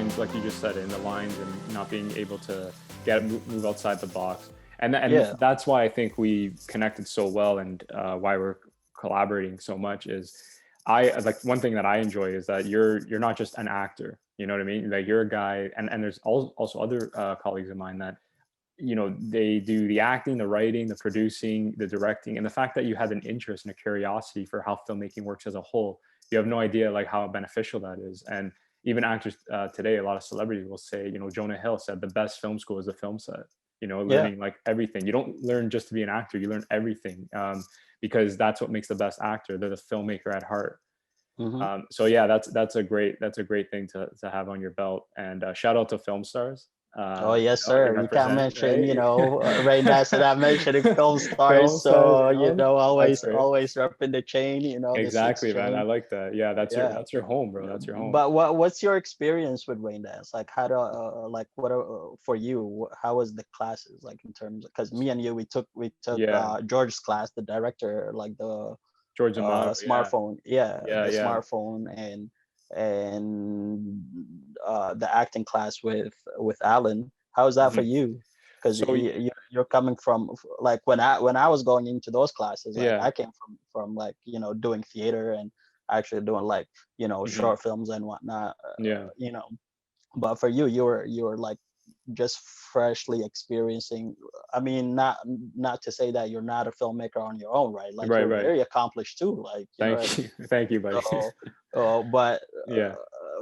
lines, like you just said, in the lines and not being able to move outside the box. And Yeah. that's why I think we connected so well, and why we're collaborating so much is I like one thing that I enjoy is that you're not just an actor, you know what I mean? Like you're a guy, and there's also other colleagues of mine that they do the acting, the writing, the producing, the directing, and the fact that you had an interest and a curiosity for how filmmaking works as a whole, you have no idea like how beneficial that is. And even actors today, a lot of celebrities will say, Jonah Hill said the best film school is the film set. Yeah. Learning like everything. You don't learn just to be an actor, you learn everything, because that's what makes the best actor. They're the filmmaker at heart. Hmm. So yeah, that's a great thing to have on your belt. And shout out to film stars. Oh yes, They sir. We can't represent, mention, right? Rain Dance without mentioning film stars. Film stars, So, that's right. always repping the chain, the six Exactly, man. I chain. like that. Yeah, Yeah. that's your home, bro. That's your home. But what's your experience with Rain Dance? Like, how do like what for you? How was the classes like in terms? Because me and you, we took Yeah, George's class, the director, like the George Amato. Yeah, smartphone, yeah, yeah, the yeah. smartphone, and the acting class with Alan. How's that for Mhm. you? Because So you're coming from like when I was going into those classes, like yeah, I came from like doing theater and actually doing like mhm, short films and whatnot. yeah. But for you, you were like just freshly experiencing. I mean, not to say that you're not a filmmaker on your own, right? Like Right, you're right. very accomplished too, like Thank you, thank you, buddy. so, Yeah.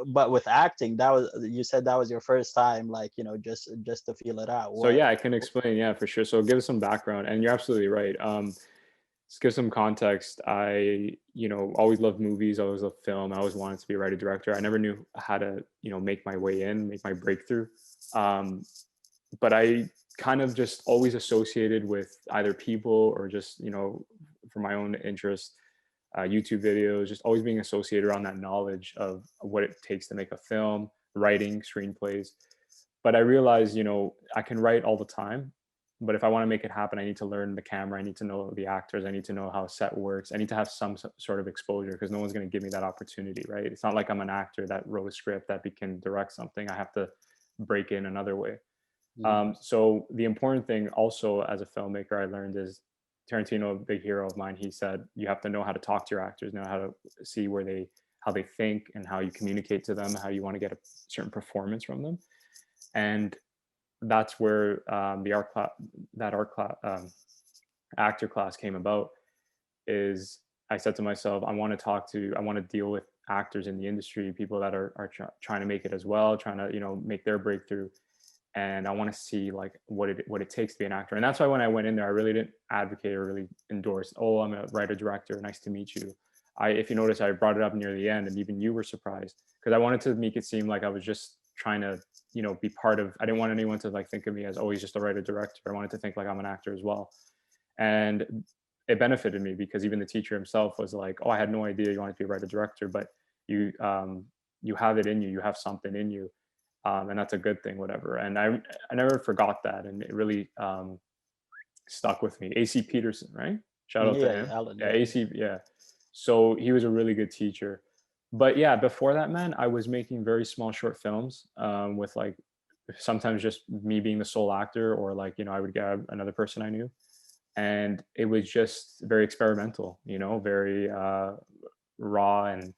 but with acting, that was you said that was your first time, like just to feel it out. So What? yeah, I can explain. Yeah, for sure. So give some background, and you're absolutely right. Just give some context. I, always loved movies. I always loved film. I always wanted to be a writer director. I never knew how to, make my way in, make my breakthrough. Um, but I kind of just always associated with either people or just, for my own interest, YouTube videos, just always being associated around that knowledge of what it takes to make a film, writing, screenplays. But I realized, I can write all the time, but if I want to make it happen, I need to learn the camera. I need to know the actors. I need to know how a set works. I need to have some sort of exposure because no one's going to give me that opportunity, right? It's not like I'm an actor that wrote a script that can direct something. I have to break in another way. Mm. So the important thing also as a filmmaker I learned is Tarantino, a big hero of mine, he said you have to know how to talk to your actors, know how to see how they think and how you communicate to them, how you want to get a certain performance from them. And that's where the art class, that art class, actor class came about. Is I said to myself, I want to deal with actors in the industry, people that are trying to make it as well, trying to make their breakthrough, and I want to see like what it takes to be an actor. And that's why when I went in there, I really didn't advocate or really endorse, oh, I'm a writer director, nice to meet you. If you notice, I brought it up near the end, and even you were surprised because I wanted to make it seem like I was just trying to, be part of. I didn't want anyone to like think of me as always just a writer director. I wanted to think like I'm an actor as well, and it benefited me because even the teacher himself was like, "Oh, I had no idea you wanted to be a writer director, but you have it in you. You have something in you, and that's a good thing, whatever." And I never forgot that, and it really stuck with me. AC Peterson, right? Shout out to Yeah, him. Alan. Yeah, Yeah. AC. Yeah. So he was a really good teacher. But yeah, before that, man, I was making very small short films with like sometimes just me being the sole actor, or like I would get another person I knew, and it was just very experimental. Very raw and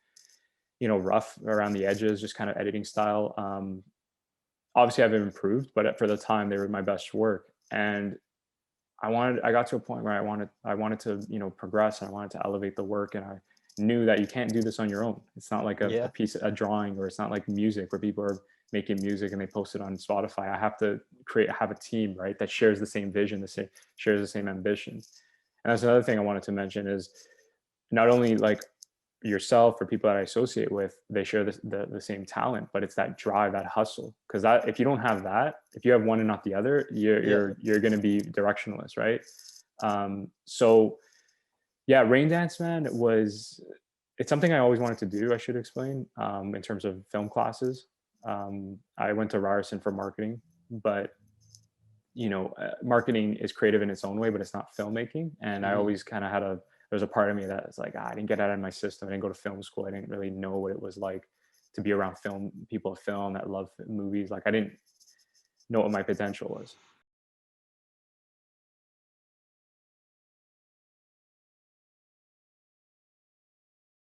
rough around the edges, just kind of editing style. Obviously I've improved, but for the time they were my best work. And I got to a point where I wanted to, progress, and I wanted to elevate the work. And I knew that you can't do this on your own. It's not like a Yeah. a drawing, or it's not like music where people are making music and they post it on Spotify. I have to have a team, right, that shares the same vision, shares the same ambition. And that's another thing I wanted to mention is not only like yourself or people that I associate with, they share the same talent, but it's that drive, that hustle. Because that if you don't have that, if you have one and not the other, you're Yeah. you're going to be directionless, right? So yeah, rain dance, man, it's something I always wanted to do. I should explain in terms of film classes. I went to Ryerson for marketing, but marketing is creative in its own way, but it's not filmmaking. And I Hmm. always kind of there's a part of me that is like, I didn't get out of my system. I didn't go to film school. I didn't really know what it was like to be around film people of film that love movies. Like I didn't know what my potential was.